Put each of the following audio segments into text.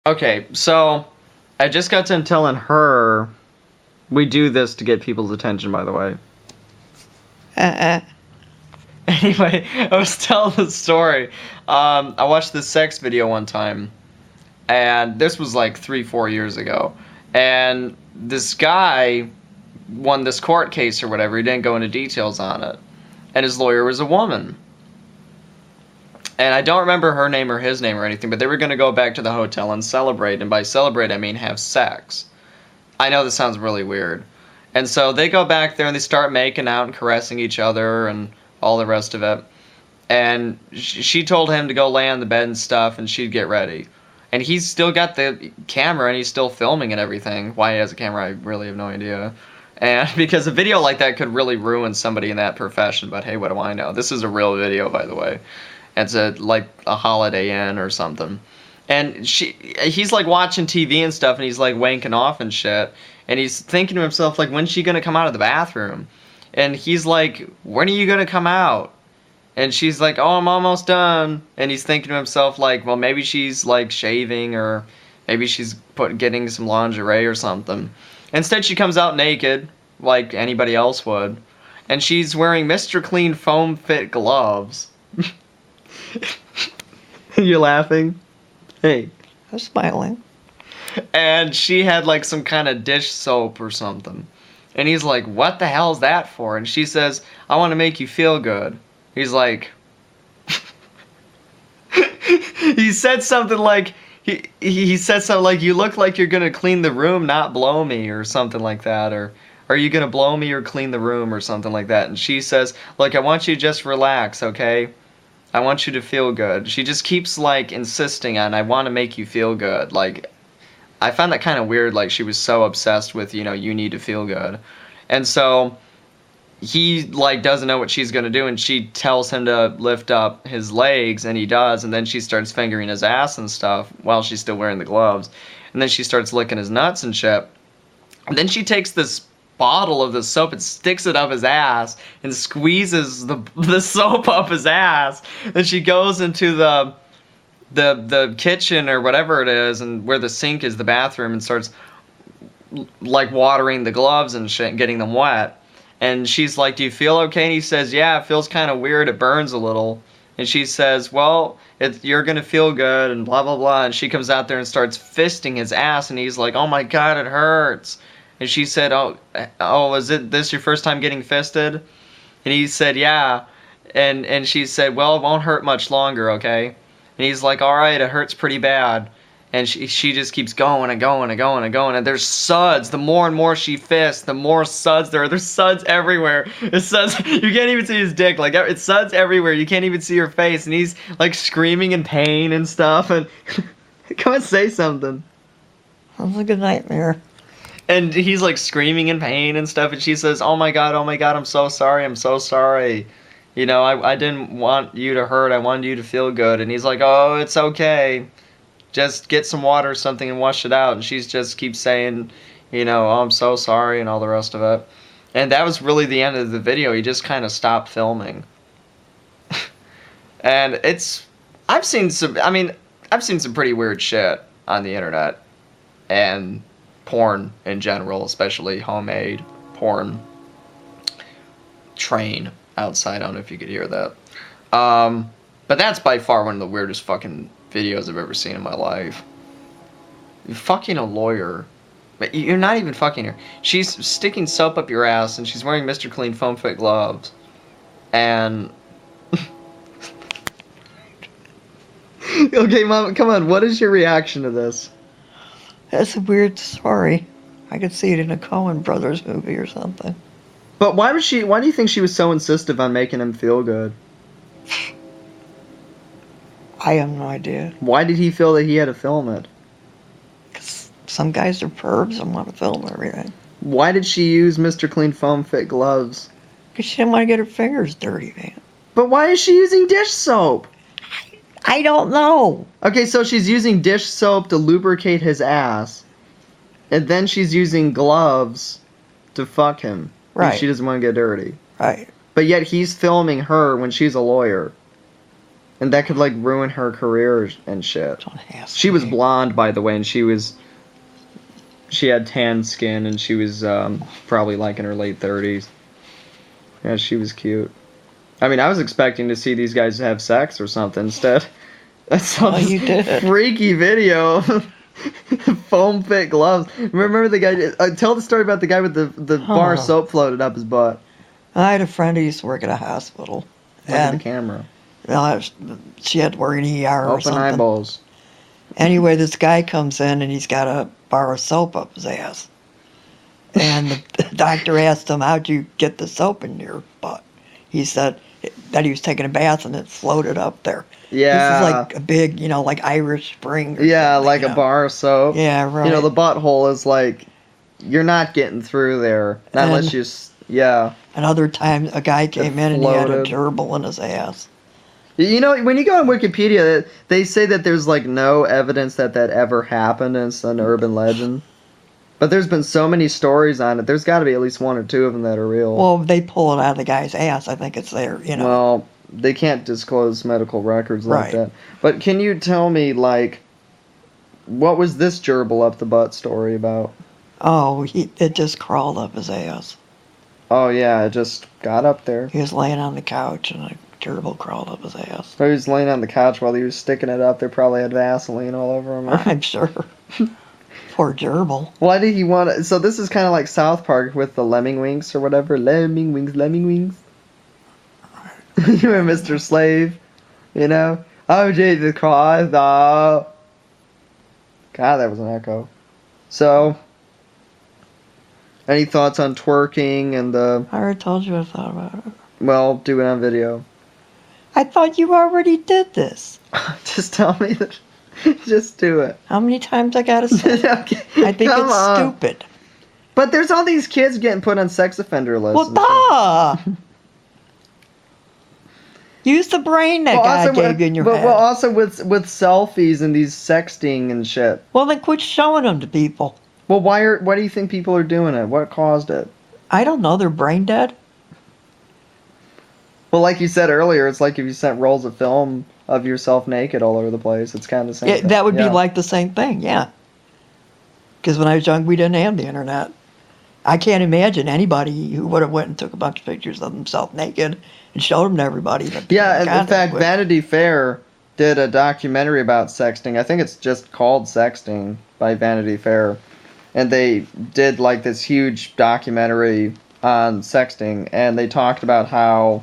Okay, so I just got done telling her we do this to get people's attention, by the way. Anyway, I was telling the story. I watched this sex video one time, and this was like 3-4 years ago. And this guy won this court case or whatever. He didn't go into details on it. And his lawyer was a woman. And I don't remember her name or his name or anything, but they were going to go back to the hotel and celebrate. And by celebrate, I mean have sex. I know this sounds really weird. And so they go back there and they start making out and caressing each other and all the rest of it. And she told him to go lay on the bed and stuff and she'd get ready. And he's still got the camera and he's still filming and everything. Why he has a camera, I really have no idea. And because a video like that could really ruin somebody in that profession. But hey, what do I know? This is a real video, by the way. It's like a Holiday Inn or something. And he's like watching TV and stuff and he's like wanking off and shit. And he's thinking to himself, like, when's she gonna come out of the bathroom? And he's like, when are you gonna come out? And she's like, oh, I'm almost done. And he's thinking to himself, like, well, maybe she's like shaving or maybe she's getting some lingerie or something. Instead, she comes out naked, like anybody else would. And she's wearing Mr. Clean foam fit gloves. You're laughing? Hey. I'm smiling. And she had like some kind of dish soap or something. And he's like, what the hell is that for? And she says, I want to make you feel good. He's like, he said something like, he said something like, you look like you're going to clean the room, not blow me, or something like that. Or, are you going to blow me or clean the room, or something like that. And she says, look, I want you to just relax, okay? I want you to feel good. She just keeps like insisting on, I want to make you feel good. Like, I found that kind of weird. Like, she was so obsessed with, you know, you need to feel good. And so he like doesn't know what she's gonna do, and she tells him to lift up his legs, and he does, and then she starts fingering his ass and stuff while she's still wearing the gloves, and then she starts licking his nuts and shit. And then she takes this bottle of the soap and sticks it up his ass and squeezes the soap up his ass. And she goes into the kitchen or whatever it is, and where the sink is, the bathroom, and starts like watering the gloves and shit and getting them wet. And she's like, do you feel okay? And he says, yeah, it feels kind of weird, it burns a little. And she says, well, you're gonna feel good, and blah blah blah. And she comes out there and starts fisting his ass, and he's like, oh my god, it hurts. And she said, oh, is this your first time getting fisted? And he said, yeah. And she said, well, it won't hurt much longer, okay? And he's like, all right, it hurts pretty bad. And she just keeps going and going and going and going. And there's suds. The more and more she fists, the more suds there are. There's suds everywhere. There's suds. You can't even see his dick. Like, it's suds everywhere. You can't even see her face. And he's, like, screaming in pain and stuff. And come and say something. Sounds like a nightmare. And he's, like, screaming in pain and stuff. And she says, oh, my God, I'm so sorry. I'm so sorry. You know, I didn't want you to hurt. I wanted you to feel good. And he's like, oh, it's okay. Just get some water or something and wash it out. And she just keeps saying, you know, oh, I'm so sorry and all the rest of it. And that was really the end of the video. He just kind of stopped filming. And I've seen some pretty weird shit on the internet. And porn in general, especially homemade porn. Train outside, I don't know if you could hear that. But that's by far one of the weirdest fucking videos I've ever seen in my life. You're fucking a lawyer. But you're not even fucking her. She's sticking soap up your ass, and she's wearing Mr. Clean foam fit gloves. And... Okay, Mom, come on. What is your reaction to this? That's a weird story. I could see it in a Coen Brothers movie or something. But why do you think she was so insistent on making him feel good? I have no idea. Why did he feel that he had to film it? Because some guys are pervs and want to film everything. Why did she use Mr. Clean foam fit gloves? Because she didn't want to get her fingers dirty, man. But why is she using dish soap? I don't know. Okay, so she's using dish soap to lubricate his ass. And then she's using gloves to fuck him. Right. She doesn't want to get dirty. Right. But yet he's filming her when she's a lawyer. and that could like ruin her career and shit. Don't ask She was me. blonde, by the way, and she had tan skin, and she was probably like in her late 30s. Yeah, she was cute. I mean, I was expecting to see these guys have sex or something instead. I saw Oh, you this did. freaky video. Foam fit gloves. Remember the guy? Tell the story about the guy with the bar of Huh. soap floated up his butt. I had a friend who used to work at a hospital. Look at the And camera. she had to work in ER or Open something. eyeballs. Anyway, this guy comes in and he's got a bar of soap up his ass. And the doctor asked him, "How'd you get the soap in your butt?" He said that he was taking a bath and it floated up there. Yeah. This is like a big, like Irish Spring. Or Yeah, something, like you a know. bar of soap. Yeah, right. You know, the butthole is like, you're not getting through there. Not unless And- you, yeah. Another time, a guy came in and he had a floated. gerbil in his ass. You know, when you go on Wikipedia, they say that there's like no evidence that ever happened and it's an urban legend. But there's been so many stories on it. There's got to be at least one or two of them that are real. Well, they pull it out of the guy's ass. I think it's there, Well, they can't disclose medical records like Right. that. But can you tell me, like, what was this gerbil up the butt story about? Oh, it just crawled up his ass. Oh, yeah, it just got up there. He was laying on the couch and a gerbil crawled up his ass. So he was laying on the couch while he was sticking it up. They probably had Vaseline all over him. I'm sure. Poor gerbil. Why did he want to? So this is kind of like South Park with the lemming winks or whatever. Lemming wings, lemming wings. You and Mr. Slave, you know? Oh, Jesus Christ, oh. God, that was an echo. So, any thoughts on twerking and the, I already told you what I thought about it. well, do it on video? I thought you already did this. Just tell me that. Just do it. How many times I gotta say? Okay, I think come it's on. stupid. But there's all these kids getting put on sex offender lists. Well, and stuff. duh! Use the brain that Well, God also, gave you in your but head. well, also with selfies and these sexting and shit. Well, then quit showing them to people. Well, why do you think people are doing it? What caused it? I don't know. They're brain dead. Well, like you said earlier, it's like if you sent rolls of film of yourself naked all over the place. It's kind of the same. Yeah, thing. that would Yeah. be like the same thing, yeah. Because when I was young, we didn't have the internet. I can't imagine anybody who would have went and took a bunch of pictures of themselves naked and showed them to everybody. that they Yeah, had and in contact fact, with. Vanity Fair did a documentary about sexting. I think it's just called Sexting by Vanity Fair. And they did like this huge documentary on sexting, and they talked about how,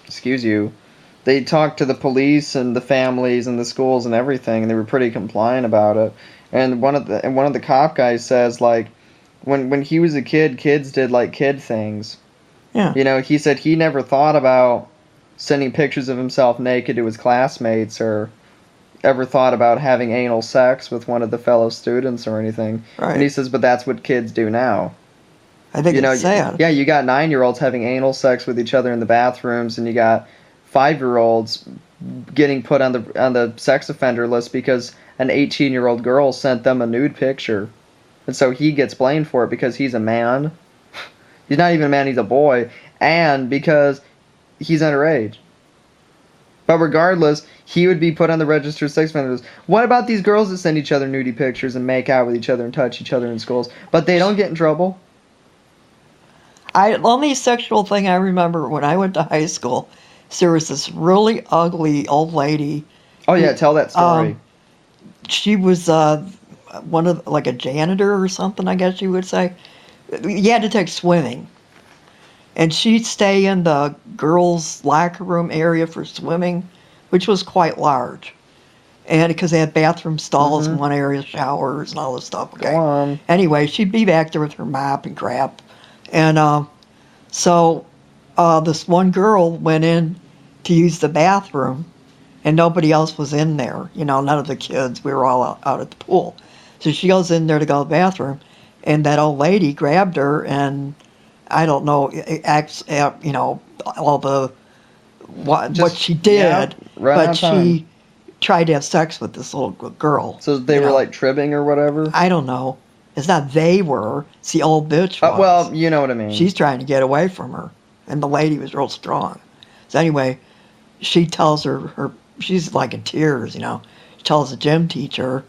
excuse you, they talked to the police and the families and the schools and everything, and they were pretty compliant about it. And one of the cop guys says, like, when he was a kid, kids did like kid things. Yeah. You know, he said he never thought about sending pictures of himself naked to his classmates or ever thought about having anal sex with one of the fellow students or anything. Right. And he says, but that's what kids do now. I think You know, it's sad. yeah, you got 9-year-olds having anal sex with each other in the bathrooms, and you got 5-year-olds getting put on the sex offender list because an 18-year-old girl sent them a nude picture. And so he gets blamed for it because he's a man. He's not even a man, he's a boy. And because he's underage. But regardless, he would be put on the registered sex offender list. What about these girls that send each other nudie pictures and make out with each other and touch each other in schools? But they don't get in trouble? The only sexual thing I remember when I went to high school, there was this really ugly old lady. Oh yeah, tell that story. She was one of like a janitor or something, I guess you would say. You had to take swimming, and she'd stay in the girls' locker room area for swimming, which was quite large, and because they had bathroom stalls in one area, showers and all this stuff. Okay. Go on. Anyway, she'd be back there with her mop and crap, and so this one girl went in to use the bathroom, and nobody else was in there. You know, none of the kids. We were all out at the pool. So she goes in there to go to the bathroom, and that old lady grabbed her, and I don't know, you know, all the what Just- she did, yeah, right on but time. she tried to have sex with this little girl. So they you were know. like tribbing or whatever? I don't know. It's not they were. It's the old bitch was. Well, you know what I mean. She's trying to get away from her, and the lady was real strong. So anyway, she tells her she's like in tears, you know. She tells the gym teacher,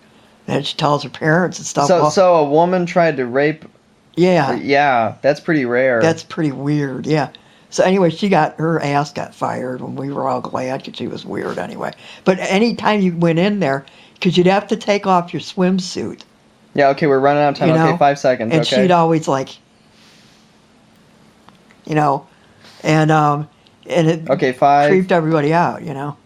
and she tells her parents and stuff. So Well, so a woman tried to rape. yeah, Yeah, that's pretty rare. that's pretty weird. Yeah. So anyway, her ass got fired, and we were all glad because she was weird anyway. But anytime you went in there, because you'd have to take off your swimsuit, Yeah, okay, we're running out of time. you know, Okay, 5 seconds. and Okay. she'd always like, you know, and it Okay, 5. creeped everybody out, you know.